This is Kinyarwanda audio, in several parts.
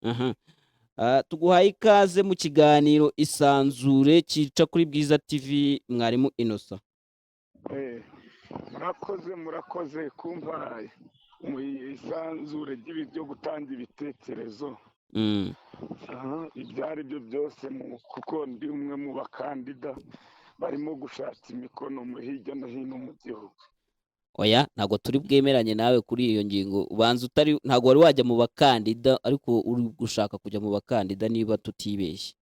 Aha. Tuguhaye ikaze mu kiganiro Isanzure kica kuri Bwiza TV, mwarimu Innocent. Murakoze kumva mu isanzure ryo gutanga ibitekerezo. Mm. Ibyo ari byo byose kuko ndi umwe mu bakandida barimo gushaka imikono hirya no hino mu gihugu. Oya, ntabwo turi bwemeranye nawe kuri iyo ngingo. Ubanza ntabwo wari wajya mu bakandida, ariko uri gushaka kujya mu bakandida niba tutibeshye.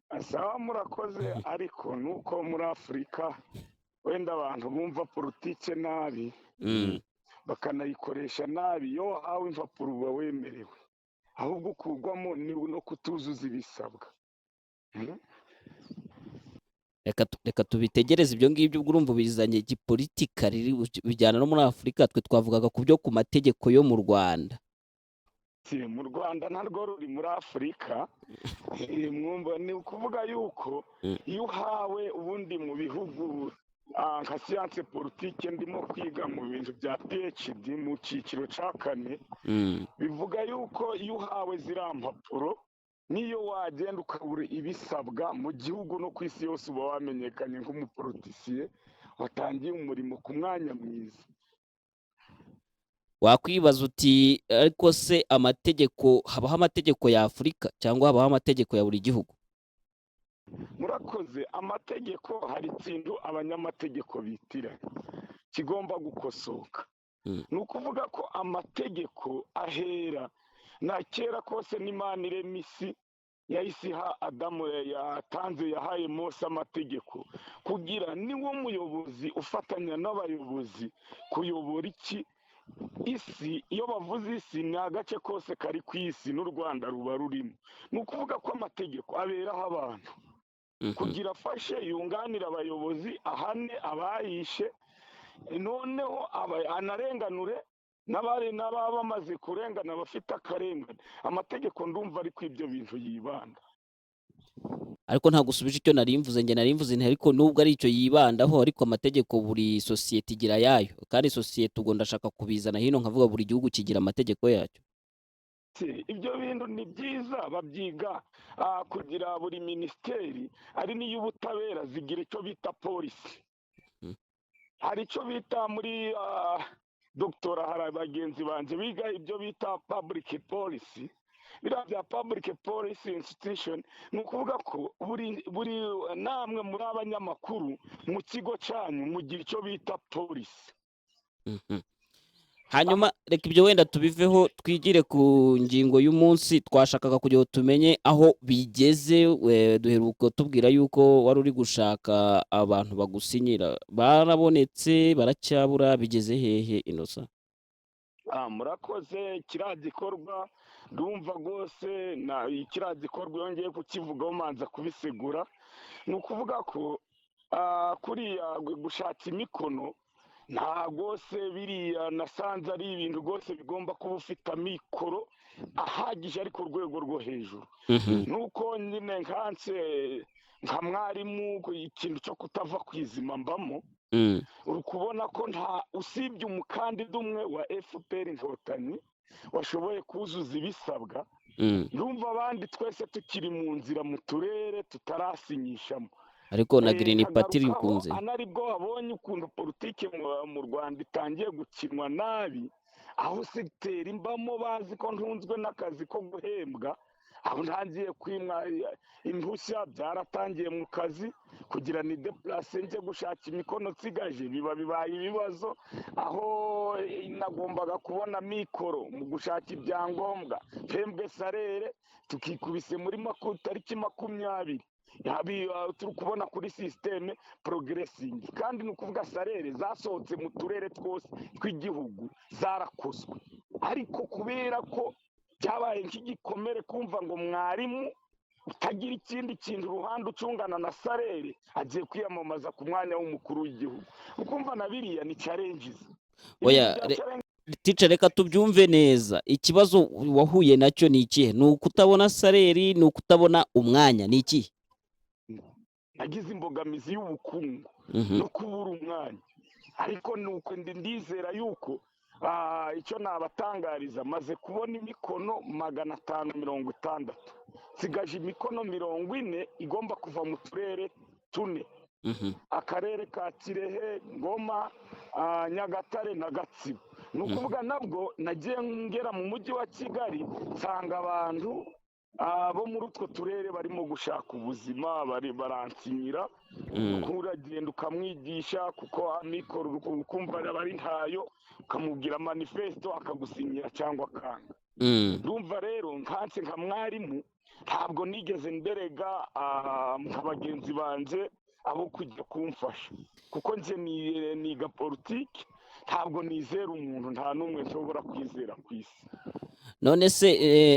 Asaba murakoze, ariko nuko muri Afurika wenda abantu bumva politike nabi bakanayikoresha nabi. Iyo wahawe impapuro uba wemerewe, ahubwo ukurwamo ni no kutuzuza ibisabwa. Reka tubitegereze ibyo ngibyo, ubwo urumva bizanye igipolitika bijyana no muri Afurika. Twe twavugaga ku byo ku mategeko yo mu Rwanda. Mu Rwanda ntarwo ruri muri Afurika. Mwumva ni ukuvuga yuko iyo uhawe ubundi mu bihugu nka siyanse politike, ndimo kwiga mu bintu bya PhD mu cyiciro cya 4, bivuga yuko iyo uhawe ziriya mpapuro, niyo wagenda ukabura ibisabwa mu gihugu no ku isi yose, uba wamenyekanye nk'umupolitisiye watangiye umurimo ku mwanya mwiza. Wakwibaza uti ariko se habaho amategeko ya Afurika cyangwa habaho amategeko ya buri gihugu? Murakoze. Amategeko, hari ikintu abanyamategeko bitiranya kigomba gukosoka. Ni ukuvuga ko amategeko ahera na kera kose n'Imana irema isi, yahise iha Adamu, yahaye Mose amategeko kugira niwo muyobozi ufatanya n'abayobozi kuyobora isi. Iyo bavuze isi, ni agace kose kari ku isi, n'u Rwanda ruba rurimo. Ni ukuvuga ko amategeko aberaho abantu kugira afashe yunganira abayobozi, ahane abayishe, noneho anarenganure n'ababa bamaze kurengana, bafite akarengane. Amategeko ndumva ariko ibyo bintu yibanda. Ariko ntabwo usubije icyo narimvuze. Njye narimvuze nti ariko nubwo ari icyo yibandaho, ariko amategeko buri sosiyete igira yayo, kandi sosiyete ubwo ndashaka kubizana hino nkavuga buri gihugu kigira amategeko yacyo. Ibyo bintu ni byiza, babyiga kugira buri minisiteri, ari n'iy'ubutabera zigira icyo bita polisi. Hari icyo bita muri doctora, hari bagenzi banjye biga ibyo bita public policy. Biriya bya public policy institution, ni ukuvuga ko buri namwe muri abanyamakuru mu kigo cyanyu mugira icyo bita polisi. Hanyuma reka ibyo wenda tubiveho, twigire ku ngingo y'umunsi. Twashakaga kugira ngo tumenye aho bigeze. Duheruka tubwira yuko wari uri gushaka abantu bagusinyira. Barabonetse, baracyabura, bigeze hehe Innocent? Murakoze. Kiriya gikorwa ndumva rwose kiriya gikorwa yongeye kukivugaho manza kubisegura. Ni ukuvuga ko kuriya gushaka imikono nta rwose biriya nasanze ari ibintu rwose bigomba kuba ufite amikoro ahagije, ariko urwego rwo hejuru. Nuko nyine nka mwarimu, ikintu cyo kutava ku izima mbamo, uri kubona ko usibye umukandida umwe wa FPR Inkotanyi washoboye kuzuza ibisabwa. Ndumva abandi twese tukiri mu nzira mu turere tutarasinyishamo. Ariko na Green Party rikunze. Anaribwo babonye ukuntu politike mu Rwanda itangiye gukinwa nabi, aho segiteri mbamo bazi ko ntunzwe n'akazi ko guhembwa, aho ntangiye kwimwa impushya, byaratangiye mu kazi kugira ni deplace njye gushaka imikono nsigaje, bibaye ibibazo. Aho nagombaga kubona mikoro mu gushaka ibyangombwa, hembwe salere, tukikubise muri tariki 20. Turi kubona kuri systeme progressing, kandi ni ukuvuga salere zasohotse mu turere twose tw'igihugu zarakozwe. Ariko kubera ko byabaye nk'igikomere kumva ngo mwarimu utagira ikindi kintu uruhande ucungana na salere agiye kwiyamamaza ku mwanya w'umukuru w'igihugu, ukumva na biriya ni challenges. Oya, teacher, reka tubyumve neza. Ikibazo wahuye nacyo ni ikihe? Ni ukutabona saleri? Ni ukutabona umwanya? Ni ikihe? Nagize imbogamizi y'ubukungu no kubura umwanya, ariko nuko ndizera yuko icyo nabatangariza maze kubona imikono 560, sigaje imikono 40 igomba kuva mu turere tune, akarere ka Kirehe, Ngoma, Nyagatare na Gatsibo. Ni ukuvuga nabwo nagiye ngera mu mujyi wa Kigali nsanga abantu bo muri utwo turere barimo gushaka ubuzima, baransinyira, uragenda ukamwigisha kuko amikoro ukumva bari ntayo, ukamubwira manifesto akagusinyira cyangwa akanga. Ndumva rero nkanse nka mwarimu ntabwo nigeze nderega nka bagenzi banje abo kujya kumfasha, kuko nje niga politiki, ntabwo nizera umuntu, nta n'umwe nshobora kwizera ku isi. none se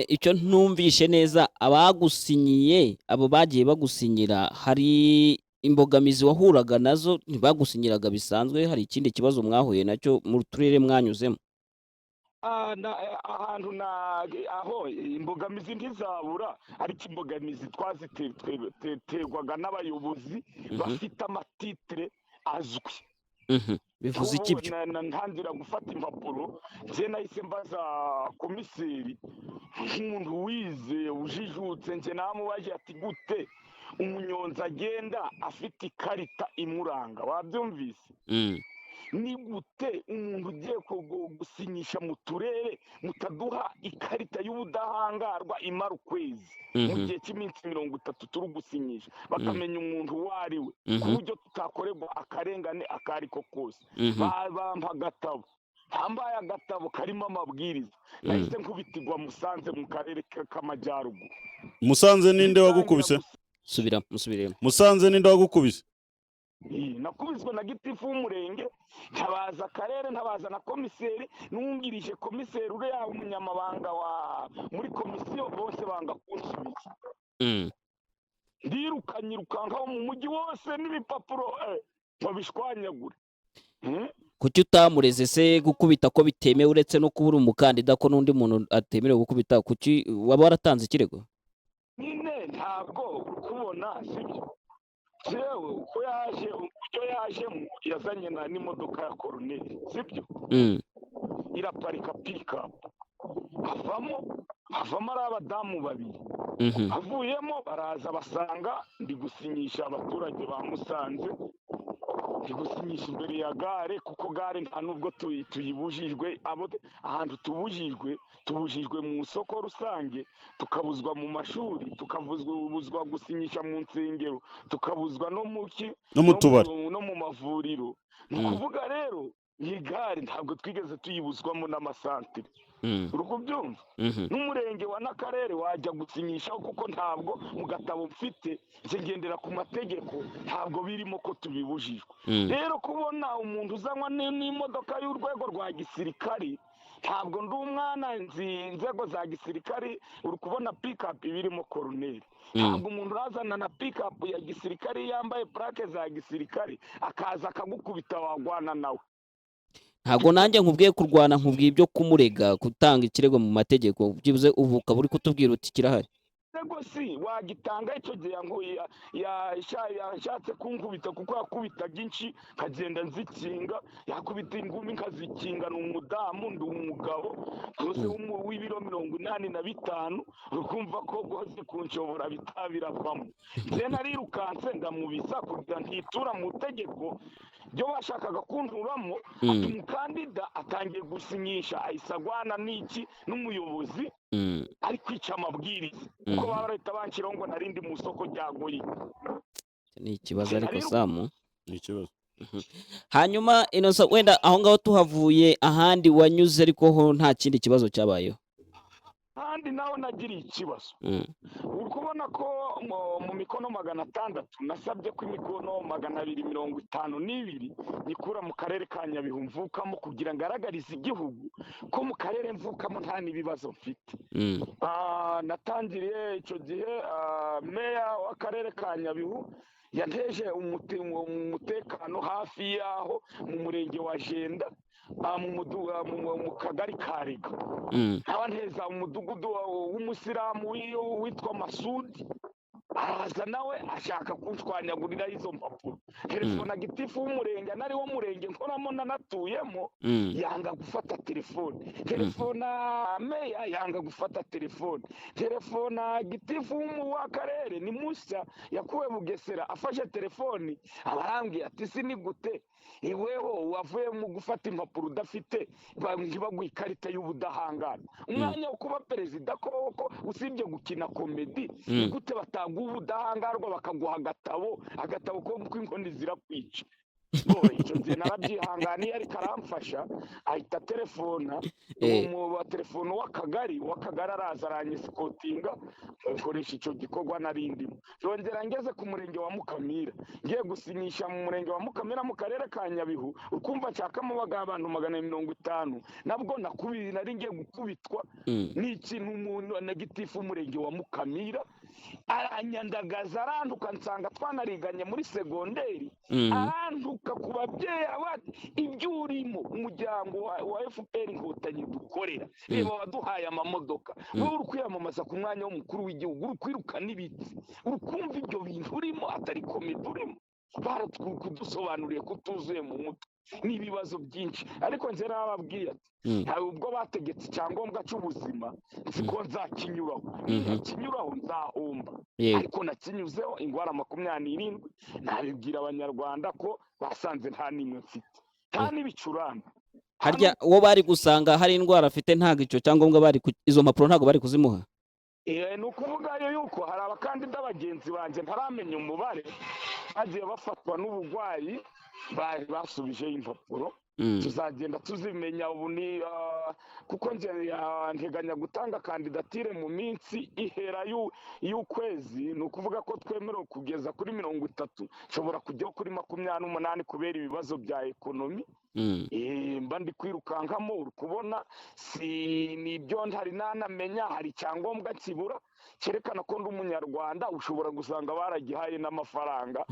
icyo ntumvishe neza, abagusinyiye abo bagiye bagusinyira, hari imbogamizi wahuraga nazo? Ntibagusinyiraga bisanzwe? Hari ikindi kibazo mwahuye nacyo mu turere mwanyuzemo? Ahantu aho imbogamizi ntizabura, ariko imbogamizi twaziterwaga n'abayobozi bafite amatitire azwi. Bivuze iki byo? Ntangira gufata impapuro, njye nahise mbaza komiseri nk'umuntu wize ujijutse, njye namubaje ati gute umunyonzi agenda afite ikarita imuranga? Wabyumvise? Ni gute umuntu ugiye gusinyisha mu turere mutaduha ikarita y'ubudahangarwa imara ukwezi mu gihe cy'iminsi 30 turi gusinyisha, bakamenya umuntu uwo ari we, ku buryo tutakorerwa akarengane ako ari ko kose? Bampa agatabo, hambaye agatabo karimo amabwiriza, nahise nkubitirwa Musanze mu karere k'Amajyaruguru. Musanze ninde wagukubise? Musubiremo. Musanze ninde wagukubise? Nakubiswe na gitifu w'umurenge, ntabaza akarere, ntabaza na komiseri, nungirije komiseri uriya umunyamabanga muri komisiyo, bose banga kunsubiza. Ndirukanyirukankaho mu mujyi wose n'ibipapuro babishwanyagure. Kuki utamureze se gukubita ko bitemewe, uretse no kubura umukandida ko n'undi muntu atemerewe gukubita? Kuki waba waratanze ikirego? Nyine ntabwo ukubona, sibyo? Jewe uko yaje, uburyo yajemo, yazanye n'imodoka ya koroneri, sibyo? Iraparika pikapu, havamo ari abadamu babiri, avuyemo baraza basanga ndi gusinyisha abaturage ba Musanze, ndi gusinyisha imbere ya gare, kuko gare nta nubwo tuyibujijwe. Ahantu tubujijwe mu isoko rusange, tukabuzwa mu mashuri, tukabuzwa gusinyisha mu nsengero, tukabuzwa no mu tubari, no mu mavuriro. Ni ukuvuga rero iyi gare ntabwo twigeze tuyibuzwamo n'amasantere. uri kubyumva? N'umurenge wa n'akarere wajya gusinyishaho, kuko ntabwo mu gatabo mfite ngendera ku mategeko, ntabwo birimo ko tubibujijwe. Rero kubona umuntu uzanwa n'imodoka y'urwego rwa gisirikari, ntabwo ndi umwana, nzi inzego za gisirikari. Uri kubona pikapu birimo koroneri, ntabwo umuntu urazana na pikapu ya gisirikari yambaye plaque za gisirikari akaza akagukubita wagwana nawe. Ntabwo nanjye nkubwiye kurwana, nkubwiye ibyo kumurega, gutanga ikirego mu mategeko. Byibuze ubu ukaba uri kutubwira uti kirahari. Ego si wagitanga icyo gihe yashatse kunkubita, kuko yakubitaga inshi nkagenda nzikinga, yakubita ingumi nkazikinga. Ni umudamu, ndi umugabo rwose w'ibiro 85, ukumva ko rwose kunshobora bitabiravamo. Njye narirukanse ndamubisa kugira ntitura mu tegeko byo bashakaga kunturamo. Ati umukandida atangiye gusinyisha, ahise agwana n'iki n'umuyobozi ari kwica amabwiriza, kuko baba leta banshyiraho ngo narindi mu isoko rya Goyi. Ni ikibazo ariko Samu, ni ikibazo. Hanyuma Innocent, wenda aho ngaho tuhavuye, ahandi wanyuze ariko ho nta kindi kibazo cyabayeho? Ahandi naho nagiriye ikibazo. Uri kubona ko mu mikono 600 nasabye ko imikono 252 nikura mu karere ka Nyabihu mvukamo, kugira ngaragarize igihugu ko mu karere mvukamo nta n'ibibazo mfite. Natangiriye icyo gihe meya w'akarere ka Nyabihu yanteje umutekano hafi yaho mu murenge wa Jenda, mu kagari ka Rega. Nkaba nteza umudugudu w'umusilamu witwa Masudi, araza nawe ashaka kunshwanyagurira izo mpapuro. Telefona gitifu w'umurenge nari wo murenge nkoramo nanatuyemo yanga gufata telefone. Telefona meya yanga gufata telefone. Telefona gitifu w'akarere ni mushya yakuwe Bugesera afashe telefoni abarambwiye ati si ni gute iweho wavuye mu gufata impapuro udafite ntibaguha ikarita y'ubudahangara. Umwanya wo kuba perezida koko usibye gukina komedi ni gute bataguha ubudahangarwa bakaguha agatabo ko inkoni zirakwica. Icyo gihe narabyihanganiye ariko aramfasha ahita telefona mu telefone w'akagari araza aranyisikotinga nkoresha icyo gikorwa narindimo. Yongera ngeze ku murenge wa Mukamira ngiye gusinyisha mu murenge wa Mukamira mu karere ka Nyabihu ukumva nshakamo abantu 150 nabwo nari ngiye gukubitwa n'ikintu umuntu na gitifu umurenge wa Mukamira aranyandagaza arantuka nsanga twanariganye muri segonderi arantuka ku babyeyi abati ibyo urimo umuryango wa FPR Inkotanyi dukorera reba waduhaye amamodoka wowe uri kwiyamamaza ku mwanya w'umukuru w'igihugu uri kwirukana ibiti urukumva ibyo bintu urimo atari komedi urimo kudusobanuriye kutuzuye mu mutwe n'ibibazo byinshi ariko nje nababwiye ati ntawe ubwo bategetse icyangombwa cy'ubuzima siko nzakinyuraho nzakinyuraho nzahomba ariko nakinyuzeho ingwara 27 nabibwira abanyarwanda ko basanze nta nimwe mfite nta n'ibicurane. Harya uwo bari gusanga hari indwara afite ntago icyo cyangombwa bari izo mpapuro ntago bari kuzimuha. Ni ukuvuga yuko hari abakandida bagenzi banjye ntaramenya umubare bagiye bafatwa n'uburwayi bari basubijeho impapuro tuzagenda tuzimenya ubu ni kuko nteganya gutanga kandidatire mu minsi ihera y'ukwezi ni ukuvuga ko twemerewe kugeza kuri 30 nshobora kujyaho kuri 28 kubera ibibazo bya ekonomi mba ndi kwirukankamo uri kubona si nibyo ntari nanamenya hari icyangombwa kibura cyerekana ko ndi umunyarwanda ushobora gusanga baragihaye n'amafaranga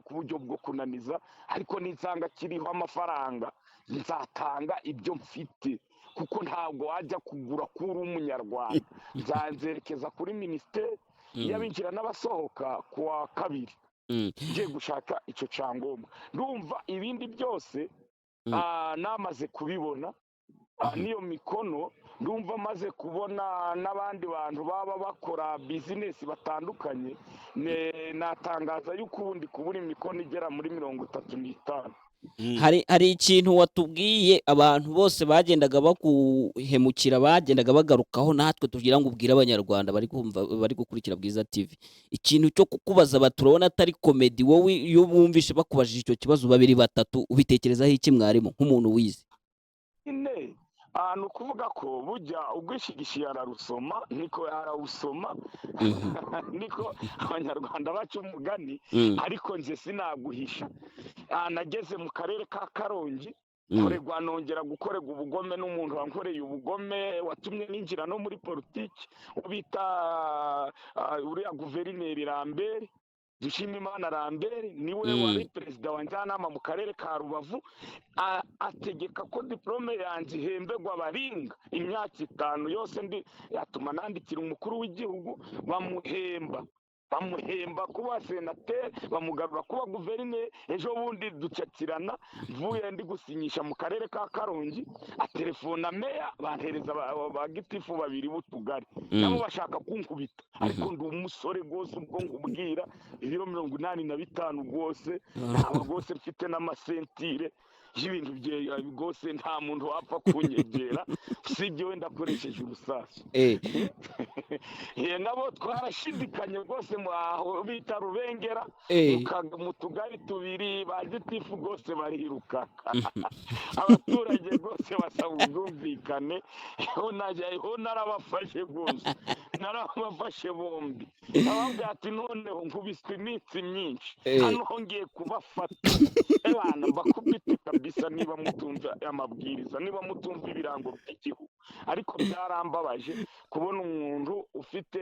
ku buryo bwo kunaniza ariko nisanga kiriho amafaranga nzatanga ibyo mfite kuko ntabwo wajya kugura kuri umunyarwanda nzanzerekeza kuri minisiteri y'abinjira n'abasohoka kuwa 2 ngiye gushaka icyo cyangombwa ndumva ibindi byose namaze kubibona niyo mikono ndumva maze kubona n'abandi bantu baba bakora bizinesi batandukanye natangaza yuko ubundi kubura imikono igera muri 35. Hari ikintu watubwiye abantu bose bagendaga bakuhemukira bagendaga bagarukaho natwe tugira ngo ubwire abanyarwanda bari gukurikira Bwiza TV ikintu cyo kukubaza baturabona atari komedi wowe iyo bumvishe bakubajije icyo kibazo 2-3 ubitekerezaho iki mwarimu nk'umuntu wize. Ni ukuvuga ko bujya ubwishigishiye ararusoma niko arawusoma niko abanyarwanda baca umugani ariko nje sinaguhisha nageze mu karere ka Karongi koregwa nongera gukorega ubugome n'umuntu wankoreye ubugome watumye ninjira no muri politiki ubita uriya guverineri Lambert Dushimimana Lambert niwe wari perezida wa njyanama mu karere ka Rubavu ategeka ko diplome yanjye ihembegwa abaringa imyaka 5 yose yatuma nandikira umukuru w'igihugu bamuhemba kuba senateri bamugarura kuba guverineri ejo bundi ducakirana mvuye ndi gusinyisha mu karere ka Karongi atelefona meya bantereza ba gitifu 2 b'utugari nabo bashaka kunkubita ariko ndi umusore rwose ubwo ngubwira ibiro 85 rwose ntabwo rwose mfite n'amasentire y'ibintu bye rwose nta muntu wapfa kunyegera sibyo wenda akoresheje urusasu nabo twarashidikanye rwose aho bita Rubengera mu tugari 2 ba gitifu rwose bariruka abaturage rwose basaba ubwumvikane ho narabafashe rwose narabafashe bombi ababwira ati noneho nkubiswe iminsi myinshi hano hongeye kubafata abana bakubita kabisa niba mutumva amabwiriza niba mutumva ibirango by'igihugu ariko byarambabaje kubona umuntu ufite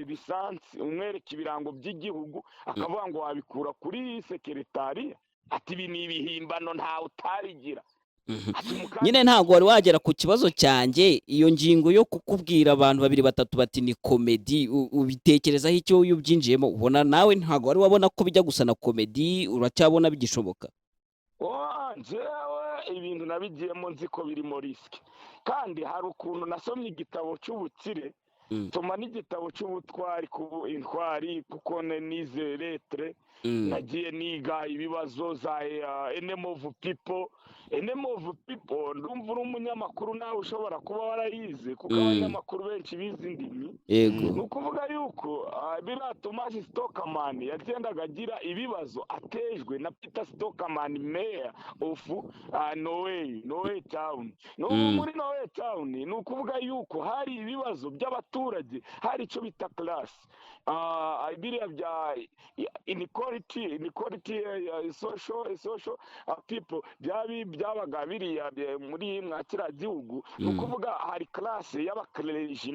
lisansi umwereka ibirango by'igihugu akavuga ngo wabikura kuri sekretariya ati ibi ni ibihimbano ntawe utarigira ati nyine umukandida ntabwo wari wagera ku kibazo cyanjye, iyo ngingo yo kukubwira abantu babiri batatu bati ni komedi, ubitekerezaho icyo iyo ubyinjiyemo ubona nawe ntabwo wari wabona ko bijya gusa na komedi, uracyabona bigishoboka? njyewe ibintu nabigiyemo nzi ko birimo risike, kandi hari ukuntu nasomye igitabo cy'ubukire Mm, nsoma n'igitabo cy'ubutwari ku intwari kuko nize letre mm, nagiye niga ibibazo za enemy of people. Enemy of people ndumva uri umunyamakuru nawe ushobora kuba warayize kuko mm, abanyamakuru benshi bize indimi. Ni yego. ukuvuga yuko biriya Thomas Stockman yagendaga agira ibibazo atejwe na Peter Stockman, mayor of Norway Town. N'ubu Mm, muri Norway Town ni ukuvuga yuko hari ibibazo by'abaturage, hari icyo bita class, biriya bya inequality, social people byabaga biriya muri mwa kiriya gihugu. Ni mm, ukuvuga hari class y'abakleji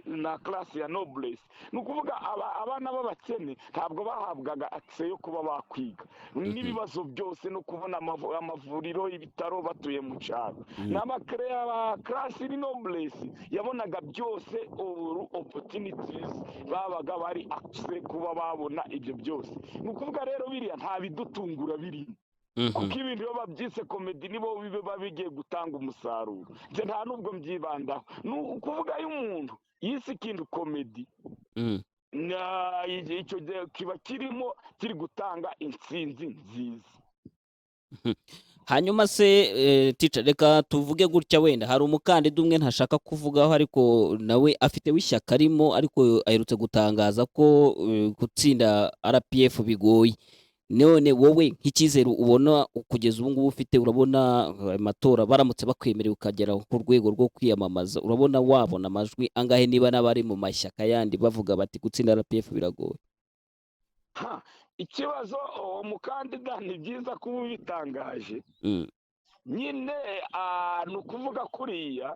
na class ya noblesse. Ni ukuvuga abana b'abakene ntabwo bahabwaga access yo kuba bakwiga mhm, n'ibibazo byose no kubona amavuriro, ibitaro batuye mu cyaro. mm, N'aba class ni noblesse yabonaga byose, opportunities babaga bari access kuba babona ibyo byose. Ni ukuvuga rero biriya nta bidutungura birimo kuko mhm, ibintu iyo babyise komedi nibo biba bigiye gutanga umusaruro. Nje nta nubwo mbyibandaho. Ni ukuvuga iyo umuntu yise ikintu komedi, mm. icyo gihe kiba kiri gutanga intsinzi nziza. Hanyuma se teacher, reka tuvuge gutya, wenda hari umukandida umwe ntashaka kuvugaho ariko nawe afite w'ishyaka arimo, ariko aherutse gutangaza ko gutsinda RPF bigoye. None wowe nk'icyizere ubona kugeza ubu ngubu ufite, urabona amatora baramutse bakwemerera ukagera ku rwego rwo kwiyamamaza, urabona wabona amajwi angahe niba n'abari mu mashyaka yandi bavuga bati gutsinda RPF biragoye? Ikibazo uwo mukandida ni byiza kuba ubitangaje Mm, nyine, ni ukuvuga kuriya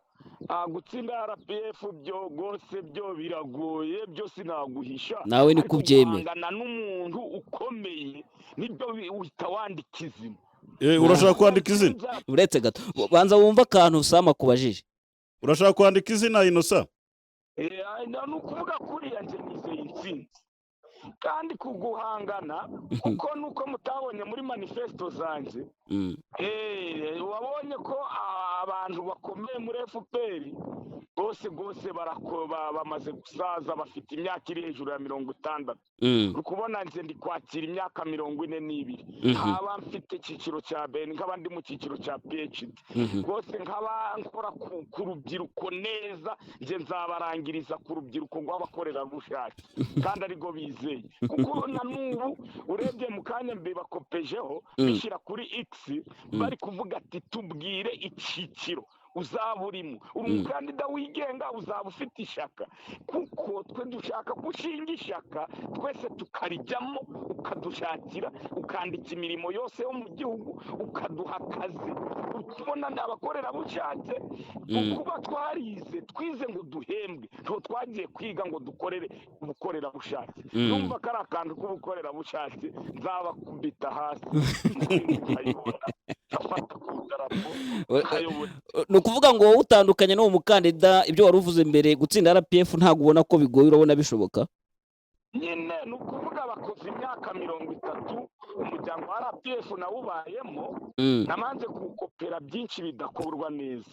gutsinda RPF byo rwose byo biragoye, byo sinaguhisha, nawe ni ariko kubyemera? guhangana n'umuntu ukomeye nibyo uhita wandika izina. Urashaka Kuko kwandika izina? gutsinda Uretse gato, banza wumva akantu Sam akubajije. Urashaka kwandika izina Innocent? ni ukuvuga kuriya nje nizeye intsinzi, kandi kuguhangana kuko nuko mutabonye muri manifesto zanjye. Mm, wabonye ko abantu bakomeye muri FPR rwose bamaze gusaza, bafite imyaka iri hejuru ya 60. mm, uri kubona nje ndi kwakira imyaka 42. mhm, nkaba mfite icyiciro cya BN, nkaba ndi mu cyiciro cya PhD. mhm, rwose nkaba nkora ku rubyiruko neza, nje nzabarangiriza ku rubyiruko rw'abakorerabushake kandi ariko bizeye, kuko na n'ubu urebye mu kanya mbibakopejeho bishyira kuri X bari kuvuga ati tubwire icyiciro uzaba urimo, uri umukandida wigenga, uzaba ufite ishyaka, kuko twe dushaka gushinga ishyaka twese tukarijyamo, ukadushakira, ukandika imirimo yose yo mu gihugu, ukaduha akazi. Tubona abakorerabushake kuba twize ngo duhembwe, ntabwo twagiye kwiga ngo dukorere ubukorerabushake. numva ko ari akantu k'ubukorerabushake nzabakubita hasi nkayobora, afata ku idarapo nkayobora. ni ukuvuga ngo wowe utandukanye n'uwo mukandida, ibyo wari uvuze mbere, gutsinda RPF ntabwo ubona ko bigoye, urabona bishoboka? nyine ni ukuvuga bakoze imyaka 30 umuryango wa RPF nawubayemo, namanze kuwukopera byinshi bidakorwa neza.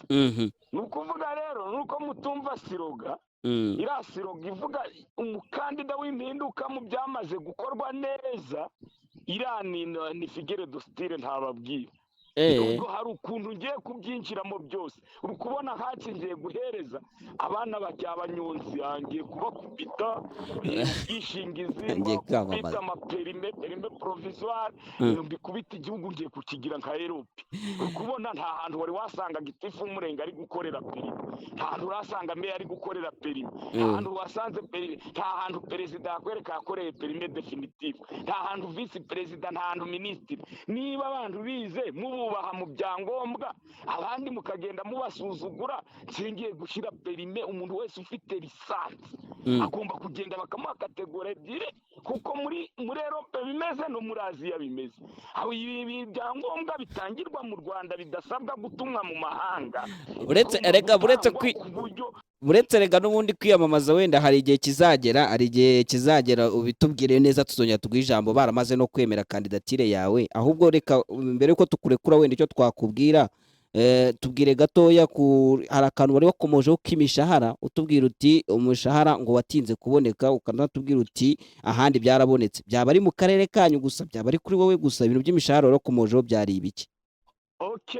Ni ukuvuga rero nuko mutumva siroga, iriya siroga ivuga umukandida w'impinduka mu byamaze gukorwa neza, iriya ni figure de style ntababwira. Nubwo hari ukuntu ngiye kubyinjiramo byose, uri kubona ngiye guhereza abana abanyonzi, ngiye kubakubita ubwishingizi, kubita amaperime provisoire, mbikubita igihugu ngiye kukigira nka Europe. uri kubona nta hantu wari wasanga gitifu w'umurenge ari gukorera perime, nta hantu urasanga meya ari gukorera perime, nta hantu wasanze nta hantu perezida yakwereka yakoreye perime definitive, nta hantu visi perezida, nta hantu minisitiri. Niba abantu bize mububaha mu byangombwa abandi mukagenda mubasuzugura nshingiye gushyira perime umuntu wese ufite lisansi agomba kugenda bakamuha kategori ebyiri kuko muri Europe bimeze no muri Aziya bimeze aho ibi byangombwa bitangirwa mu Rwanda bidasabwa gutumwa mu mahanga uretse rega n'ubundi kwiyamamaza wenda hari igihe kizagera ubitubwire neza tuzongera tuguhe ijambo baramaze no kwemera kandidatire yawe ahubwo reka mbere yuko tukurekura wenda icyo twakubwira tubwire gatoya hari akantu wari wakomojeho k'imishahara utubwira uti umushahara ngo watinze kuboneka ukanatubwira uti ahandi byarabonetse byaba ari mu karere kanyu gusa byaba ari kuri wowe gusa ibintu by'imishahara wari wakomojeho byari ibiki?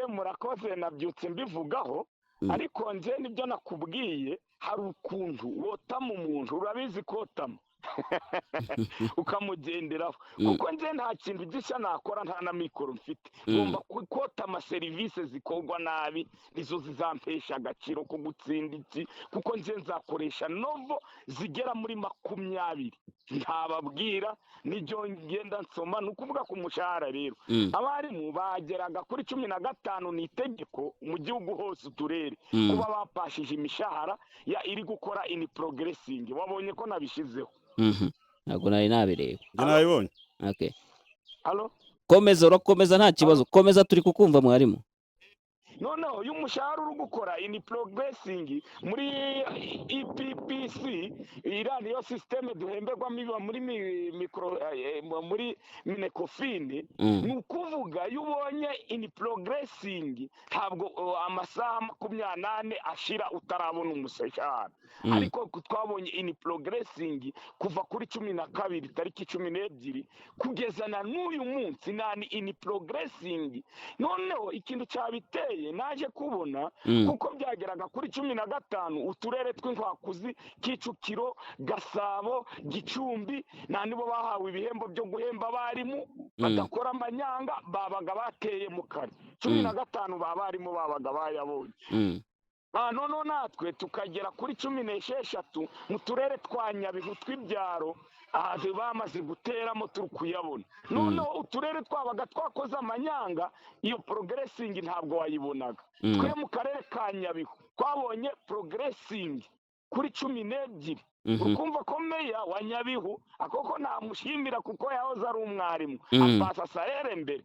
Murakoze nabyutse mbivugaho ariko nje nibyo nakubwiye hari ukuntu wotama umuntu urabizi kotama ukamugenderaho kuko nje nta kintu gishya nakora nta na mikoro mfite ngomba kotama serivisi zikorwa nabi nizo zizampesha agaciro ko gutsinda iki kuko nje nzakoresha novo zigera muri 20 ntababwira nijyo ngenda nsoma nukuvuga ku mushahara rero abarimu bageraga kuri 15 n'itegeko mu gihugu hose uturere kuba bapashije imishahara ya iri gukora in progressing wabonye ko nabishizeho ntabwo nari nabireba nabibonye. okay Halo urakomeza nta kibazo komeza turi kukumva mwarimu. noneho uyu mushahara uri gukora in progressing muri EPPC irani yo systeme duhemberwamo iba muri micro muri Minecofin ni ukuvuga iyo ubonye in progressing ntabwo amasaha 28 ashira utarabona umushahara ariko twabonye in progressing kuva kuri 12 tariki 12 kugeza na n'uyu munsi nani in progressing noneho ikintu cyabiteye naje kubona kuko byageraga kuri 15 uturere tw'inkwakuzi Kicukiro Gasabo Gicumbi nibo bahawe ibihembo byo guhemba abarimu badakora amanyanga babaga bateye mu kare 15 babarimu babaga bayabonye none natwe tukagera kuri 16 mu turere twa Nyabihu tw'ibyaro bamaze guteramo turi kuyabona noneho uturere twabaga twakoze amanyanga iyo progressing ntabwo wayibonaga twe mu karere ka Nyabihu twabonye progressing kuri 12 ukumva ko meya wa Nyabihu akoko namushimira kuko yahoze ari umwarimu apasa salaire mbere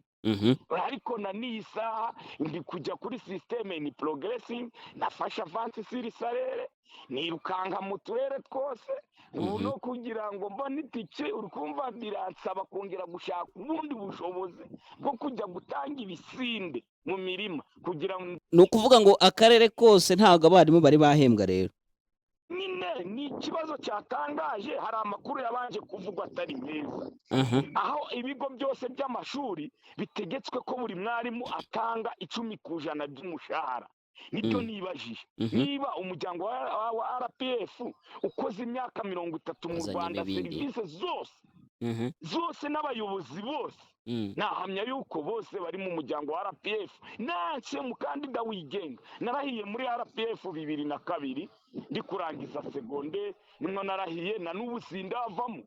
ariko na nisaha ndi kujya kuri systeme ni progressing nafasha avance sur salaire nirukanka mu turere twose no kugira ngo mbone itike urukumva biransaba kongera gushaka ubundi bushobozi bwo kujya gutanga ibisinde mu mirima kugira ni ukuvuga ngo akarere kose ntago abarimu bari bahembwa rero ni ikibazo cyatangaje hari amakuru yabanje kuvugwa atari meza aho ibigo byose by'amashuri bitegetswe ko buri mwarimu atanga 10% by'umushahara nibyo nibajije niba umuryango wa RPF ukoze imyaka 30 mu Rwanda serivisi zose n'abayobozi bose nahamya yuko bose bari mu muryango wa RPF nance mukandida wigenga narahiye muri RPF 2002 ndi kurangiza seconde nimwe narahiye na n'ubu sindavamo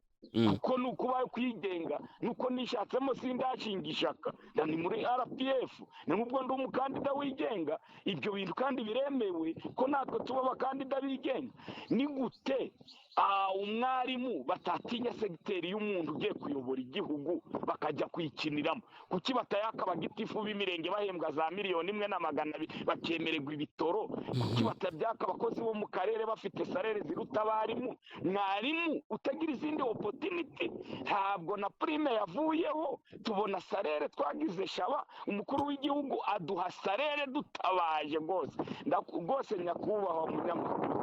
kuko nukubaye kwigenga nuko nishatsemo sindashingishaka ndani muri RPF nubwo ndi umukandida wigenga ibyo bintu kandi biremewe ko natwe tuba abakandida bigenga ni gute umwarimu batatinya segiteri y'umuntu ugiye kuyobora igihugu bakajya kwikiniramo kuki batayaka bagitifu b'imirenge bahembwa za 1,200,000 bakemererwa ibitoro kuki batabyaka abakozi bo mu karere bafite salere ziruta abarimu mwarimu utagira izindi opportunity ntabwo na prime yavuyeho tubona salere twagize shaba umukuru w'igihugu aduha salere dutabaje rwose nyakubahwa munyamakuru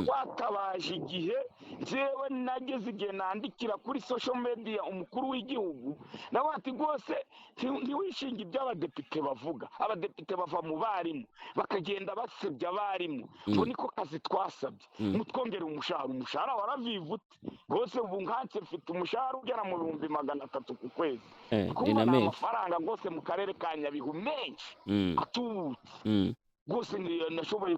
twatabaje igihe jewe nageze igihe nandikira kuri social media umukuru w'igihugu nawe ati rwose ntiwishinga ibyo abadepite bavuga abadepite bava mu barimu bakagenda basebya abarimu ngo niko kazi twasabye mutwongera umushahara waravivute rwose ubu nkanse mfite umushahara ugera mu 300 ku kwezi kumva amafaranga rwose mu karere ka Nyabihu menshi atubutse rwose nashoboye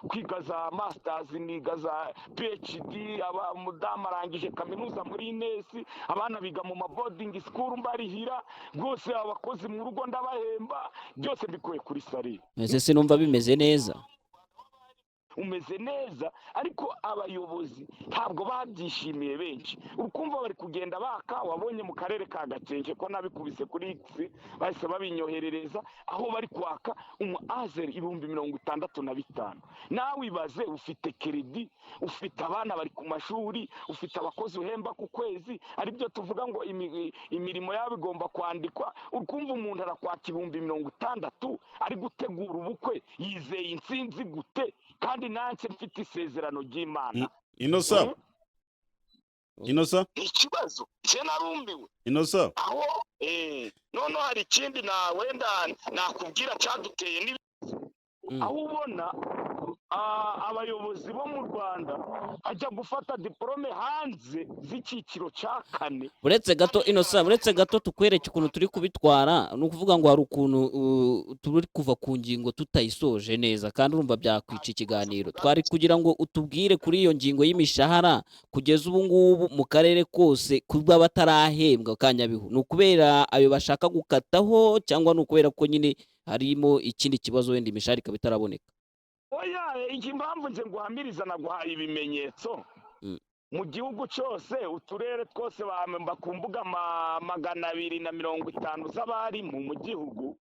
kwiga za masters niga za PhD, umudamu arangije kaminuza muri inesi, abana biga mu boarding school mbarihira, rwose abakozi mu rugo ndabahemba, byose mbikuye kuri Sarire. ese sinumva bimeze neza. Umeze neza, ariko abayobozi ntabwo babyishimiye benshi. Urukumva bari kugenda baka, wabonye mu karere ka Gakenke ko nabikubise kuri X, bahise babinyoherereza, aho bari kwaka azer 65,000. Nawe ibaze, ufite kredi, ufite abana bari ku mashuri, ufite abakozi uhemba ku kwezi, aribyo tuvuga ngo imirimo yabo igomba kwandikwa. Urukumva umuntu arakwaka 60,000 ari gutegura ubukwe, yizeye intsinzi gute? Kandi nanjye mfite isezerano ry'Imana. Innocent Ikibazo je narumbiwe Innocent, aho none hari ikindi wenda nakubwira cyaduteye aho ubona abayobozi bo mu Rwanda ajya gufata diplome hanze z'icyiciro cya 4. Uretse gato Innocent, uretse gato tukwereke ukuntu turi kubitwara, no kuvuga ngo hari ukuntu turi kuva ku ngingo tutayisoje neza, kandi urumva byakwica ikiganiro. Twari kugira ngo utubwire kuri iyo ngingo y'imishahara kugeza ubu ngubu mu karere kose kuba batarahembwa ka Nyabihu. Ni ukubera ayo bashaka gukataho cyangwa ni ukubera ko nyine harimo ikindi kibazo wenda imishahara ikaba itaraboneka? Oya, impamvu nje nguhamiriza naguhaye ibimenyetso. Mu gihugu cyose uturere twose ku mbuga 250 z'abarimu mu gihugu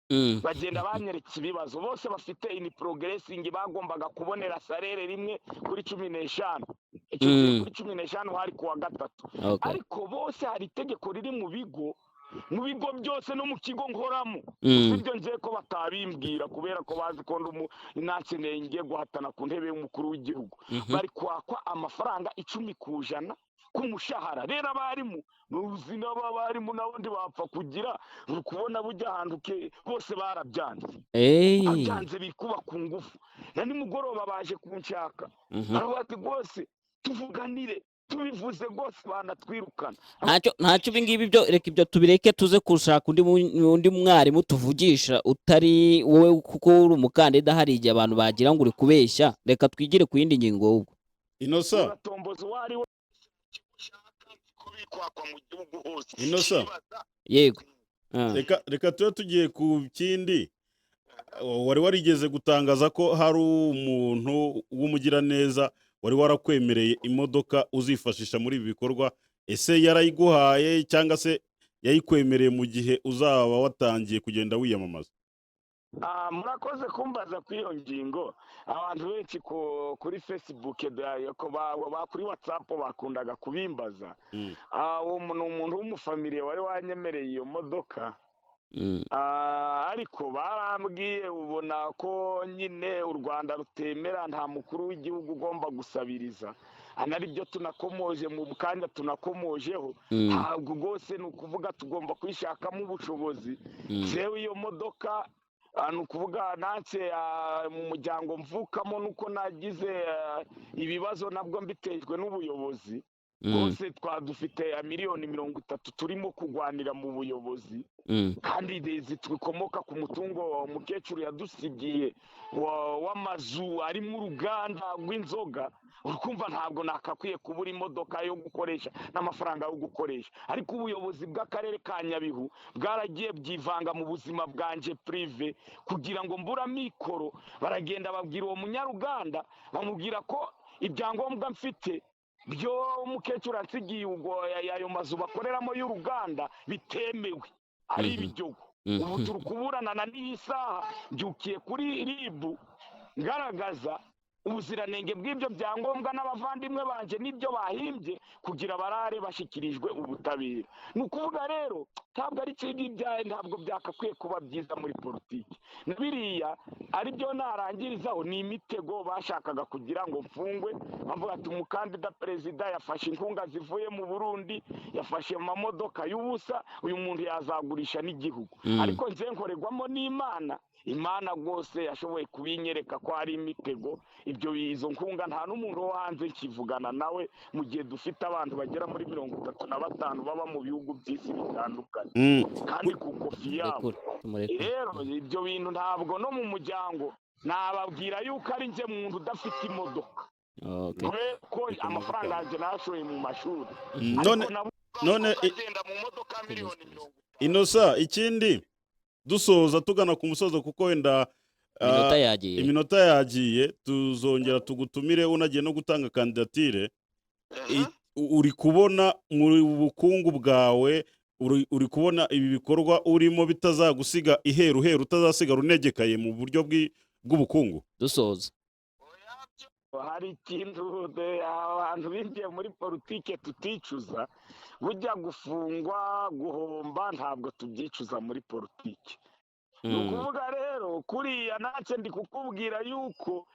bagenda banyereka ibibazo. Bose bafite in progressing, bagombaga kubonera salere rimwe kuri 15. Kuri 15 hari kuwa gatatu. Ariko bose hari itegeko riri mu bigo byose no mu kigo nkoramo. Ibyo nje ko batabimbwira kubera ko bazi ko nakeneye ngiye guhatana ku ntebe y'umukuru w'igihugu. Bari kwakwa amafaranga 10% ku mushahara. Rero abarimu n'ubuzina b'abarimu n'abandi bapfa kugira kubona bujya ahantu bose barabyanze. Abyanze bikuba ku ngufu. Na nimugoroba baje kunshaka. Arabati rwose tuvuganire, tubivuze rwose banatwirukana. Ntacyo ibingibi byo reka ibyo tubireke tuze kushaka undi mwarimu tuvugisha utari wowe, kuko uri umukandida. Hari igihe abantu bagira ngo uri kubeshya. Reka twigire ku yindi ngingo ahubwo. Innocent, Innocent, yego. reka tube tugiye ku kindi. Wari warigeze gutangaza ko hari umuntu w'umugiraneza wari warakwemereye imodoka uzifashisha muri ibi bikorwa. Ese yarayiguhaye cyangwa se yayikwemereye mu gihe uzaba watangiye kugenda wiyamamaza? Murakoze kumbaza kuri iyo ngingo. Abantu benshi kuri Facebook kuri WhatsApp bakundaga kubimbaza. Uwo ni umuntu w'umufamiliye wari wanyemereye iyo modoka. Ariko barambwiye, ubona ko nyine u Rwanda rutemera nta mukuru w'igihugu ugomba gusabiriza. Anaribyo tunakomoje mu kanya tunakomojeho. Ntabwo rwose ni ukuvuga tugomba kwishakamo ubushobozi. Jewe iyo modoka ni ukuvuga nanse mu muryango mvukamo nuko nagize ibibazo nabwo mbitejwe n'ubuyobozi. Bose dufite miliyoni 30 turimo kugwanira mu buyobozi, kandi zitukomoka ku mutungo umukecuru yadusigiye w'amazu arimo uruganda rw'inzoga. Urukumva ntabwo nakakwiye kubura imodoka yo gukoresha n'amafaranga yo gukoresha. Ariko ubuyobozi bw'akarere ka Nyabihu bwaragiye byivanga mu buzima bwanje prive kugira ngo mbura mikoro. Baragenda babwira uwo munyaruganda, bamubwira ko ibyangombwa mfite byo umukecuru ansigiye ubwo ayo mazu bakoreramo y'uruganda bitemewe, ari ibijyogo. Ubu turi kuburana na n'isaha mbyukiye kuri RIB ngaragaza ubuziranenge bw'ibyo byangombwa n'abavandimwe banje n'ibyo bahimbye kugira barare bashikirijwe ubutabera. Ni ukuvuga rero ntabwo ari ikindi ntabwo byakakwiye kuba byiza muri politiki. Na biriya ari byo narangirizaho ni imitego bashakaga kugira ngo mfungwe. Bavuga ati umukandida perezida yafashe inkunga zivuye mu Burundi, yafashe amamodoka y'ubusa, uyu muntu yazagurisha n'igihugu. Ariko nze nkorerwamo n'Imana. Imana rwose yashoboye kubinyereka ko ari imitego. Izo nkunga nta n'umuntu wo hanze kivugana nawe, mu gihe dufite abantu bagera muri 35 baba mu bihugu by'isi bitandukanye kandi ku kofi yabo. Rero ibyo bintu ntabwo no mu muryango nababwira yuko ari njye muntu udafite imodoka Okay. kubera ko Ariko amafaranga imodoka- yanjye nashoye mu mashuri none ariko nabo none bagenda mu modoka miliyoni 50. Inosa, ikindi dusoza tugana ku musozo kuko wenda Iminota yagiye. iminota yagiye, tuzongera tugutumire unagiye no gutanga kandidatire. Uri kubona mu bukungu bwawe, uri kubona ibi bikorwa urimo bitazagusiga iheru utazasigara unegekaye mu buryo bw'ubukungu? Dusoza. hari ikintu abantu binjiye muri politike tuticuza, bujya gufungwa guhomba ntabwo tubyicuza muri politike. Ni ukuvuga rero kuriya ntacyo ndi kukubwira yuko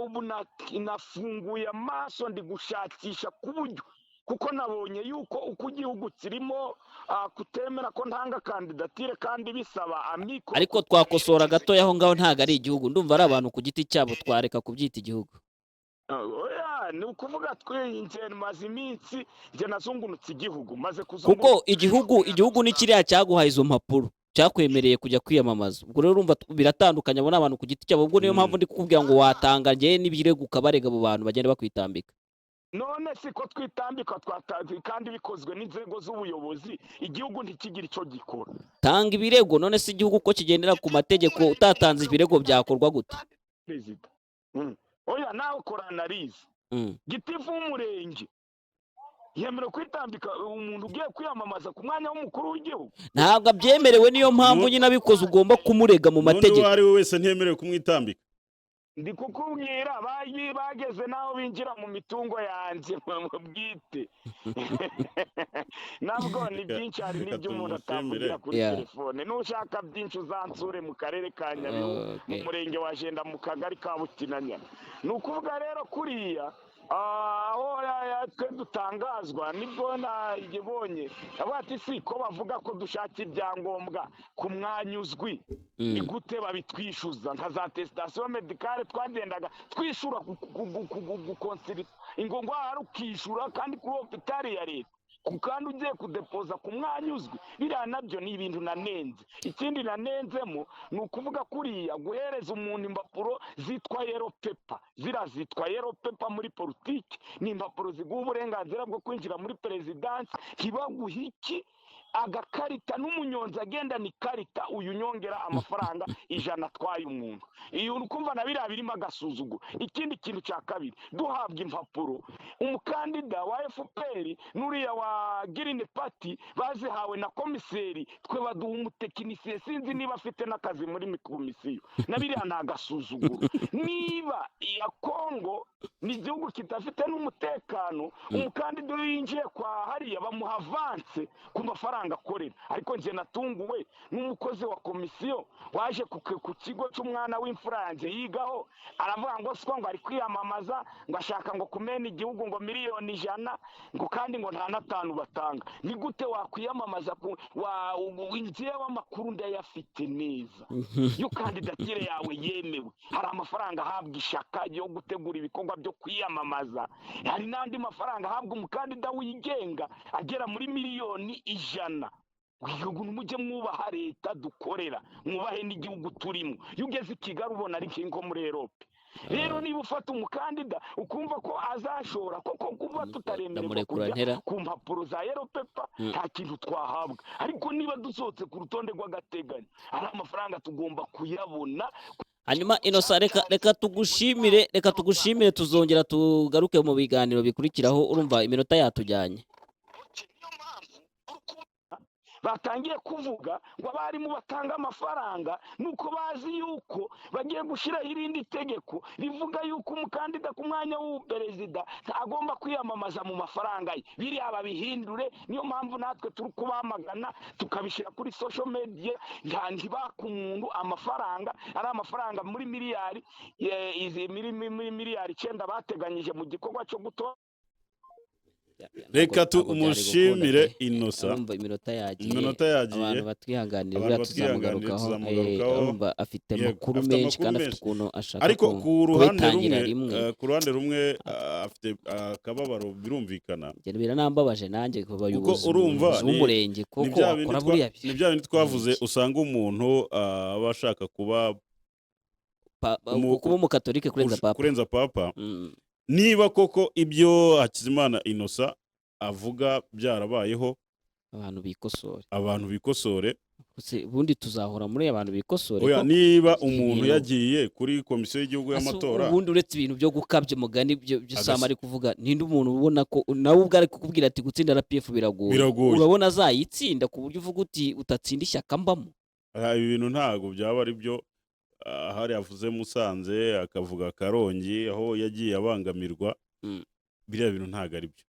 ubu nafunguye amaso ndi gushakisha ku buryo kuko nabonye yuko uko igihugu kirimo kutemera ko ntanga kandidatire kandi bisaba amikoro. Ariko twakosora gatoya aho ngaho ntago ari igihugu, ndumva ari abantu ku giti cyabo, twareka kubyita igihugu. Ni ukuvuga twinjiye maze iminsi njye nazungurutse igihugu maze kuko igihugu ni kiriya cyaguhaye izo mpapuro, cyakwemereye kujya kwiyamamaza. Ubwo rero urumva biratandukanye, abo ni abantu ku giti cyabo. Ubwo niyo mpamvu ndi kukubwira ngo watanga njye n'ibirego ukabarega abo bantu bagenda bakwitambika. none siko twitambika kandi bikozwe n'inzego z'ubuyobozi, igihugu ntikigire icyo gikora. Tanga ibirego, none se igihugu ko kigendera ku mategeko, utatanze ibirego byakorwa gute? Perezida oya nawe ukora analize. Gitifu w'umurenge yemerewe kwitambika umuntu ugiye kwiyamamaza ku mwanya w'umukuru w'igihugu? Ntabwo abyemerewe, niyo mpamvu nyine abikoze ugomba kumurega mu mategeko. Uwo ari we wese ntemerewe kumwitambika. Ndi kukubwira bageze naho binjira mu mitungo yanjye bwite. Nabwo ni byinshi, hari n'ibyo umuntu atavugira kuri telefone. Nushaka byinshi uzansure mu karere ka Nyabihu, mu murenge wa Jenda, mu kagari ka Bukinanyana. Ni ukuvuga rero kuriya aho twe dutangazwa nibwo nagibonye abati si ko bavuga ko dushaka ibyangombwa ku mwanya uzwi, ni gute babitwishyuza nka za testation medicale twagendaga twishura gukonsirita ingongo hari ukishyura kandi kuri hopitali ya leta, kandi ugiye kudepoza ku mwanya uzwi. Biriya nabyo ni ibintu nanenze. Ikindi nanenzemo ni ukuvuga kuriya guhereza umuntu impapuro zitwa yero pepa. Zitwa yero pepa muri politiki ni impapuro ziguha uburenganzira bwo kwinjira muri perezidansi, ntibaguhe iki agakarita n'umunyonzi agendana ikarita uyu nyongera amafaranga 100 atwaye umuntu. Iyo ukumva na biriya birimo agasuzuguro. Ikindi kintu cya kabiri, duhabwa impapuro umukandida wa FPR n'uriya wa Green Party bazihawe na komiseri, twe baduha umutekinisiye, sinzi niba afite n'akazi muri komisiyo. Na biriya ni agasuzuguro. Niba iya Kongo ni igihugu kidafite n'umutekano, umukandida yinjiye kwa hariya bamuha avance ku mafaranga akorera. Ariko nje natunguwe n'umukozi wa komisiyo waje ku kigo cy'umwana w'imfura yanjye yigaho, aravuga ngo siko ngo ari kwiyamamaza, ngo ashaka ngo kumena igihugu ngo miliyoni 100, ngo kandi ngo nta natanu batanga. Ni gute wakwiyamamaza winjiye w'amakuru ndayafite neza, yo kandidatire yawe yemewe, hari amafaranga ahabwa ishaka yo gutegura ibikorwa byo kwiyamamaza, hari n'andi mafaranga ahabwa umukandida wigenga agera muri miliyoni 100. Igihugu mujye mwubaha leta dukorera, mwubahe n'igihugu turimo. Iyo ugeze i Kigali ubona ari nko muri Europe. Rero niba ufata umukandida ukumva ko azashora koko kuba tutaremererwa kujya ku mpapuro za yero pepa, nta kintu twahabwa. Ariko niba dusohotse ku rutonde rw'agateganyo, ari amafaranga tugomba kuyabona. Hanyuma Innocent, reka tugushimire, tuzongera tugaruke mu biganiro bikurikiraho. Urumva iminota yatujyanye. Batangiye kuvuga ngo abarimu batanga amafaranga, nuko bazi yuko bagiye gushyiraho irindi tegeko rivuga yuko umukandida ku mwanya w'uperezida agomba kwiyamamaza mu mafaranga ye. Biriya babihindure. Niyo mpamvu natwe turi kubamagana tukabishyira kuri social media, ntibaka umuntu amafaranga, ari amafaranga muri miliyari 9 bateganyije mu gikorwa cyo gutora. Reka tumushimire Innocent. Iminota yagiye. Abantu batwihanganira tuzamugarukaho. Afite amakuru menshi kandi afite ukuntu ashaka. Ariko ku ruhande rumwe afite akababaro, birumvikana. Biranambabaje nanjye ku bayobozi b'umurenge koko bakora buriya. Ni bya bindi twavuze, usanga umuntu aba ashaka kuba kuba umukatolike kurenza papa. kurenza papa, niba koko ibyo Hakizimana Innocent avuga byarabayeho, abantu bikosore. Ubundi tuzahora muri abantu bikosore Oya, ko niba umuntu yagiye kuri komisiyo y'igihugu y'amatora, ubundi uretse ibintu byo gukabya umugani byo Sam ari kuvuga, ninde umuntu ubona ko nawe ubwo ari kukubwira ati gutsinda RPF biragoye, urabona azayitsinda ku buryo uvuga uti utatsinda ishyaka mbamo? ibi bintu ntago byaba ari byo. Hari yavuze Musanze, akavuga Karongi aho yagiye abangamirwa. Biriya bintu ntago ari byo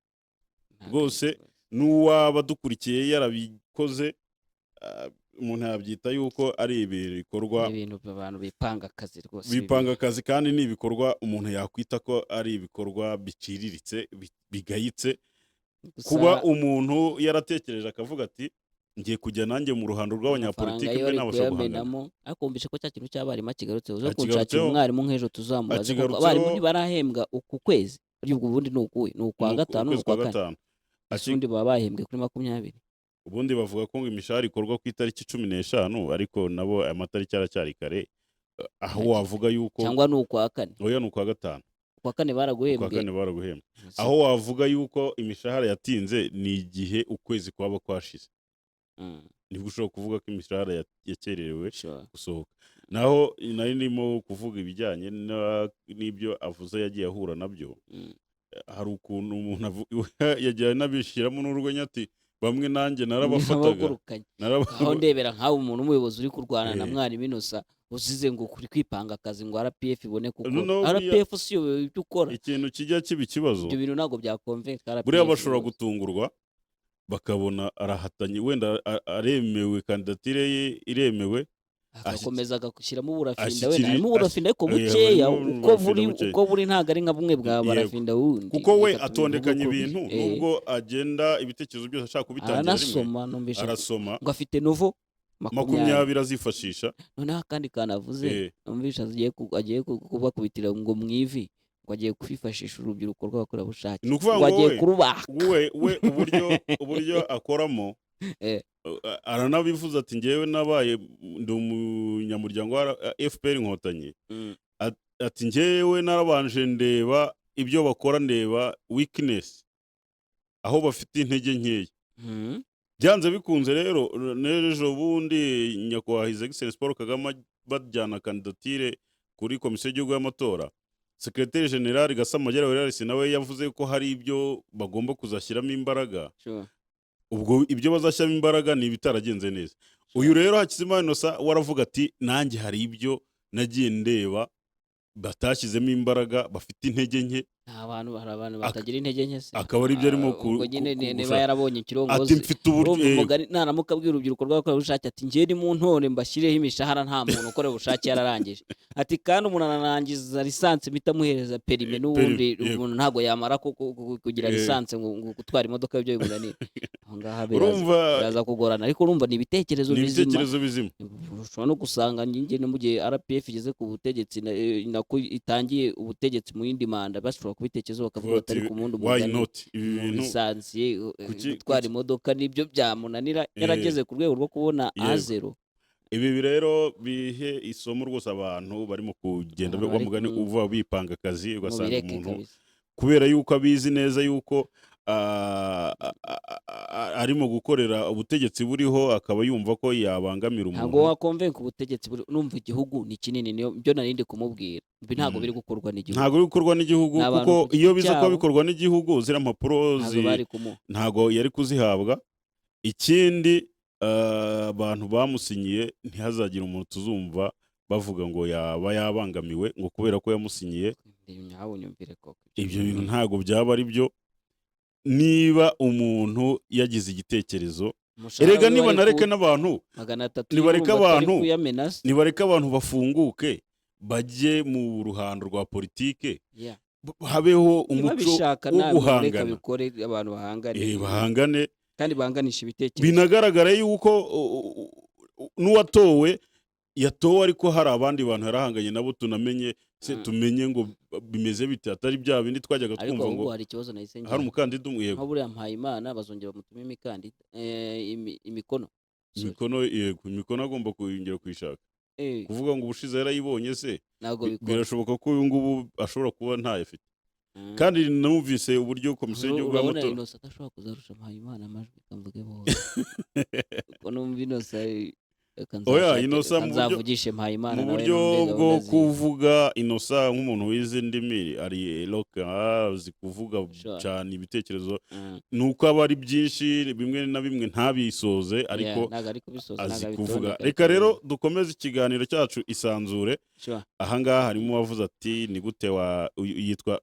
rwose. N'uwaba dukurikiye yarabikoze, umuntu yabyita yuko ari ibikorwa, ibintu abantu bipanga akazi rwose, bipanga akazi, kandi ni ibikorwa umuntu yakwita ko ari ibikorwa biciriritse, bigayitse. Kuba umuntu yaratekereje akavuga ati ngiye kujya nanjye mu ruhando rw'abanyapolitike mbe nabasha guhangana, ariko wumvishe ko cya kintu cy'abarimu kigarutse, uza kunshakira umwarimu nk'ejo tuzamubaza ko abarimu ntibarahembwa uku kwezi, ubundi ni ukuwe, ni ukwa gatanu, ni ukwa kane, ubundi baba bahembwe kuri 20. Ubundi bavuga ko imishahara ikorwa ku itariki 15, ariko nabo aya matariki aracyari kare, aho wavuga yuko cyangwa ni ukwa kane. Oya, ni ukwa gatanu. Ukwa kane baraguhembwe. Aho wavuga yuko imishahara yatinze ni igihe ukwezi kwaba kwashize, nibwo ushobora kuvuga ko imishahara yakererewe gusohoka. Naho nari ndimo kuvuga ibijyanye n'ibyo avuze yagiye ahura nabyo. Hari ukuntu umuntu yagiye nabishiramo n'urwenya ati bamwe nanjye narabafataga, aho ndebera nkawe umuntu umuyobozi uri kurwana na mwarimu Innocent uzize ngo kuri kwipanga akazi ngo RPF ibone kuko RPF si yo ibyo ukora. Ikintu kijya kiba ikibazo, ibyo bintu ntabwo byakonvenka. buriya bashobora gutungurwa bakabona arahatanye, wenda aremewe, kandidatire ye iremewe, agakomeza agushyiramo uburafinda, wenda harimo uburafinda ariko bukeya, uko buri ntabwo ari nka bumwe bwa barafinda wundi, kuko we atondekanya ibintu, nubwo agenda ibitekerezo byose ashaka kubitangira rimwe, arasoma ngo afite novo 20 azifashisha. Noneho akandi kanavuze, numvisha agiye kubakubitira ngo mwivi, ngo agiye kwifashisha urubyiruko rw'abakorerabushake, ngo agiye kurubaka. we uburyo akoramo, aranabivuza ati ngewe nabaye ndi umunyamuryango wa FPR Inkotanyi, ati ngewe narabanje ndeba ibyo bakora, ndeba weakness, aho bafite intege nkeya. Byanze bikunze rero n'ejo bundi nyakubahwa His Excellency Paul Kagame bajyana kandidatire kuri komisiyo y'igihugu y'amatora, Secretary General Gasamagera Werarisi nawe yavuze ko hari ibyo bagomba kuzashyiramo imbaraga. Ubwo ibyo bazashyiramo imbaraga ni ibitaragenze neza. Uyu rero Hakizimana Innocent waravuga ati nanjye hari ibyo nagiye ndeba batashyizemo imbaraga, bafite intege nke. Hari abantu batagira intege nke se, akaba ari byo arimo niba yarabonye ikirongozi, ati mfite uburyo nanamuka abwira urubyiruko rw'abakorerabushake ati njye ni mu ntore mbashyireho imishahara, nta muntu ukorera ubushake yararangije, ati kandi umuntu anarangiza lisansi mpita muhereza perime, n'ubundi umuntu ntabwo yamara kugira lisansi ngo gutwara imodoka ibyo bimunanira. Aho ngaha biraza kugorana, ariko urumva ni ibitekerezo bizima. Ushobora no gusanga njye no mu gihe RPF igeze ku butegetsi, nako itangiye ubutegetsi mu yindi manda, bashobora kubitekerezo bakavuga batari ku mundi umugani, lisansi gutwara imodoka nibyo byamunanira, yarageze ku rwego rwo kubona A0. Ibi rero bihe isomo rwose abantu barimo kugenda bamugani uva bipanga akazi, ugasanga umuntu kubera yuko abizi neza yuko arimo gukorera ubutegetsi buriho, akaba yumva ko yabangamira umuntu. Ntabwo wakonvenka ubutegetsi buri, numva igihugu ni kinini, niyo byo narindi kumubwira, ntabwo biri gukorwa n'igihugu, ntabwo biri gukorwa n'igihugu, kuko iyo biza kuba bikorwa n'igihugu zira mpapuro ntabwo yari kuzihabwa. Ikindi abantu bamusinyiye, ntihazagira umuntu tuzumva bavuga ngo yaba yabangamiwe ngo kubera ko yamusinyiye. Ibyo bintu ntabwo byaba ari byo. Niba umuntu yagize igitekerezo, erega niba nareke n'abantu, nibareka abantu bafunguke bajye mu ruhando rwa politike, habeho umuco wo bahangane kandi banganisha ibitekerezo. Binagaragara yuko n'uwatowe yatowe, ariko hari abandi bantu yarahanganye nabo, tunamenye se tumenye ngo bimeze bite, atari bya bindi twajyaga twumva ngo hari ikibazo nahise hari umukandida umwe. Nko buriya Mpayimana bazongera bamutume imikandida imikono yego, imikono agomba kuyongera kwishaka. kuvuga ngo ubushize yarayibonye se ntabwo bikora. birashoboka ko uyu ngubu ashobora kuba ntayo afite. Mm. Kandi numvise uburyo komisiyo y'igihugu urabona y'amatora Innocent adashobora kuzarusha Mpayimana amajwi kamvuge bose kuko numva Innocent Oya, Innocent mu buryo nzavugishe Mpayimana mu nawe buryo numve bwo gahunda ziwe. kuvuga Innocent nk'umuntu wize indimi ari eloquent azi kuvuga Sure. cyane ibitekerezo Mm. nuko aba ari byinshi bimwe na bimwe ntabisoze ariko Yeah, ntabwo ari kubisoza azi ntabwo kuvuga. abitondeka Reka rero bitewe. dukomeze ikiganiro cyacu isanzure. Sure. Ahangaha harimo wavuze ati ni gute yitwa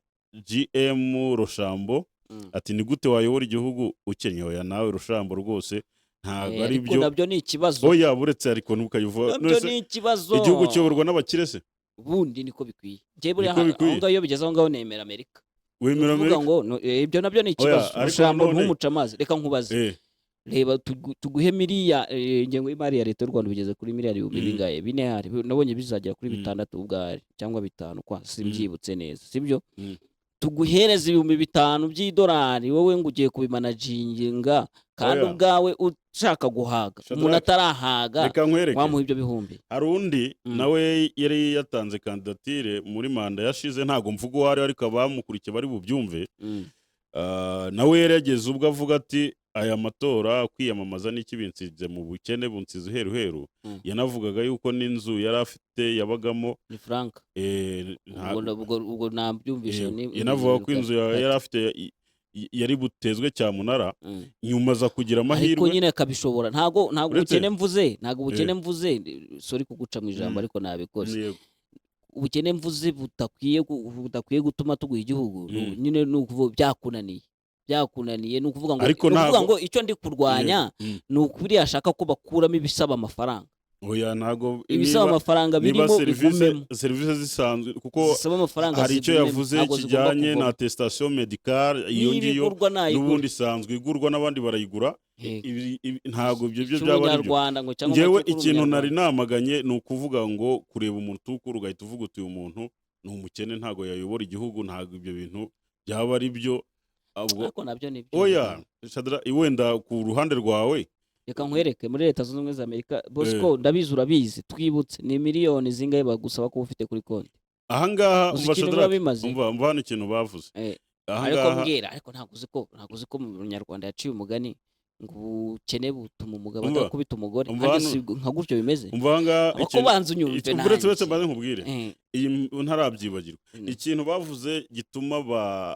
GM Roshambo Mm. ati ni gute wayobora igihugu ukennye. Oya nawe Roshambo rwose ntabwo ari ariko byo. nabyo ni ikibazo. Oya buretse ariko ntukayivuga. Nabyo ni ikibazo. Igihugu kiyoborwa n'abakire se? Ubundi niko bikwiye. Njye buriya Niko bikwiye. aho ngaho iyo bigeze aho ngaho nemera Amerika. Wemera Uvuga Amerika? ngo ibyo nabyo ni ikibazo. ariko Roshambo none- ntumuca amazi. Reka nkubaze. Reba tuguhe ingengo y'imari ya leta y'u Rwanda bigeze kuri miliyari ibihumbi bingahe? Bine hari. Nabonye bizagera kuri bitandatu ubwari cyangwa bitanu kwa simbyibutse neza. Sibyo? Tuguhereza ibihumbi 5 by'idolari wowe ngo ugiye kubimanaginga kandi Oya. ubwawe ushaka guhaga. Shadrach, Umuntu atarahaga Reka nkwereke. wamuha ibyo bihumbi. Hari undi nawe yari yatanze kandidatire muri manda yashize ntago mvuga uwo ari ariko abamukurikiye bari bubyumve. Nawe yari yageze ubwo avuga ati aya matora kwiyamamaza n'iki binsize mu bukene bunsize heruheru. Yanavugaga yuko n'inzu yari afite yabagamo Ni Frank. Ubwo nabyumvishe yanavuga ko inzu yari afite yari butezwe cyamunara nyuma za kugira amahirwe. Ariko nyine akabishobora ntago Uretse- ubukene mvuze sorry kuguca mu ijambo ariko nabikoze. Yego. Ubukene mvuze budakwiye gutuma tuguha igihugu nyine ni ukuvuga byakunaniye ni ukuvuga ngo Ariko ntabwo- icyo ndi kurwanya ni ukuri ashaka ko bakuramo ibisaba amafaranga. Oya ntago Ibisaba amafaranga birimo igumemo. serivisi zisanzwe kuko Zisaba amafaranga hari icyo zigumemo, yavuze ntabwo zigomba kijyanye kuvamo. na attestation medicale iyo Niba ngiyo igurwa nayigura. n'ubundi isanzwe igurwa n'abandi barayigura. Ntago ibyo byo byaba ari byo. Cy'umunyarwanda ngo cyangwa Njyewe amategeko ikintu nari y'umunyarwanda. namaganye ni ukuvuga ngo kureba umuntu ukura ugahita uvuga uti uyu muntu ni umukene ntago yayobora igihugu. Ntago ibyo bintu byaba ari byo. Ariko nabyo ni byo. Oya Shadrach, wenda ku ruhande rwawe Reka nkwereke muri Leta Zunze Ubumwe za Amerika Bosco ndabizi urabizi twibutse ni miliyoni zingahe bagusaba kuba ufite kuri konti. ahangaha Uzi umva ikintu Shadrach, biba bimaze? umva hano ikintu bavuze Ariko ahangaha. mbwira ariko ntabwo uzi ko mu Nyarwanda yaciye umugani ngo ubukene butuma umugabo Umva, adakubita umugore umva kandi hano- nka gutyo bimeze. umva ahangaha Ako banza unyumve uretse mbanze nkubwire Eh, iyi ntarabyibagirwa. Mm. Ikintu bavuze gituma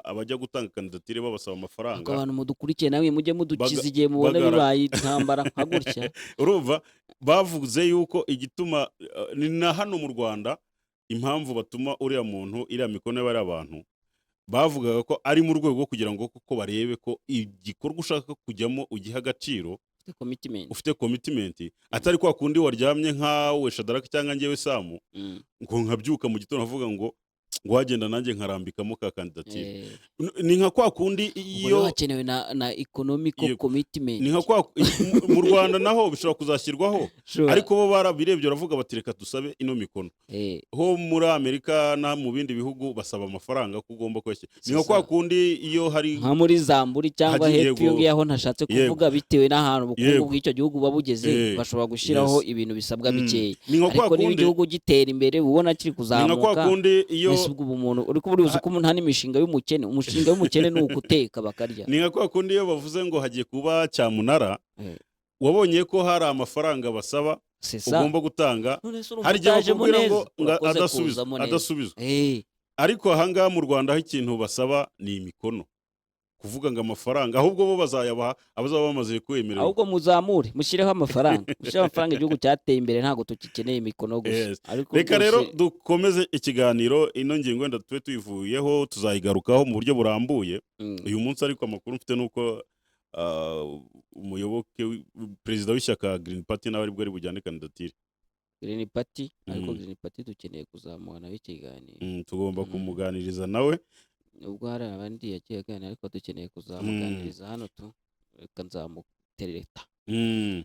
abajya gutanga kandidatire babasaba ako amafaranga. abantu mudukurikiye nawe mujye mudukiza Baga- igihe mubona bagara- bibaye intambara nka gutya. Urumva bavuze yuko igituma ni na hano mu Rwanda impamvu batuma uriya muntu iriya mikono y'abari abantu bavugaga ko ari mu rwego rwo kugira ngo koko barebe ko igikorwa ushaka kujyamo ugiha agaciro Ufite commitment. ufite commitment atari kwa kundi waryamye nkawe Shadrach cyangwa njyewe Samu ngo nkabyuka mu gitondo avuga ngo wagenda nanjye nkarambikamo ka kandidatire. Ni nka kwa kundi iyo iyo hakenewe na economical Yego. commitment. ni nka kwa mu Rwanda naho bishobora kuzashyirwaho Sure. ariko bo barabirebye baravuga bati reka dusabe ino mikono. Eh, Ho muri Amerika na mu bindi bihugu basaba amafaranga ko ugomba kuyashyira. Ni nka Sisa. kwa kundi iyo hari nka muri Zamburi cyangwa Hagiye- hepfo iyo yego. ngiyo aho ntashatse kuvuga bitewe n'ahantu ubukungu Yego. bw'icyo gihugu buba bugeze Eh, bashobora gushyiraho yes. ibintu bisabwa bikeya. ni nka kwa Ariko niba kundi igihugu gitera imbere ubona kiri ni nka kwa kuzamuka kundi iyo mbese ubwo umuntu uri kuba uzi ko nta n'imishinga y'umukene. Umushinga w'umukene ni uguteka bakarya. ni nka kwa kundi iyo bavuze ngo hagiye kuba cyamunara Eh, wabonye ko hari amafaranga basaba c'est ça. ugomba gutanga None se urumva hari igihe utajemo bakubwira ngo neza, urakoze adasubizwa kuzamo neza. adasubizwa Eh, ariko ahangaha mu Rwanda aho ikintu basaba ni imikono kuvuga ngo amafaranga ahubwo bo bazayabaha abazaba bamaze kwemererwa. ahubwo muzamure mushireho amafaranga. Mushireho amafaranga igihugu cyateye imbere ntabwo tugikeneye imikono gusa. Yes. Ariko Reka rero rwose- dukomeze ikiganiro ino ngingo wenda tube tuyivuyeho tuzayigarukaho mu buryo burambuye. Mm. Uyu munsi ariko amakuru mfite nuko umuyoboke perezida w'ishyaka Green Party nawe aribwo ari bujyane kandidatire. Green Party ariko Mm. Green Party dukeneye kuzamuha nawe ikiganiro. Tugomba Mm. kumuganiriza nawe. Ubwo hari abandi yagiye aganira ariko dukeneye kuzamuganiriza hano reka nzamutereta. Mm.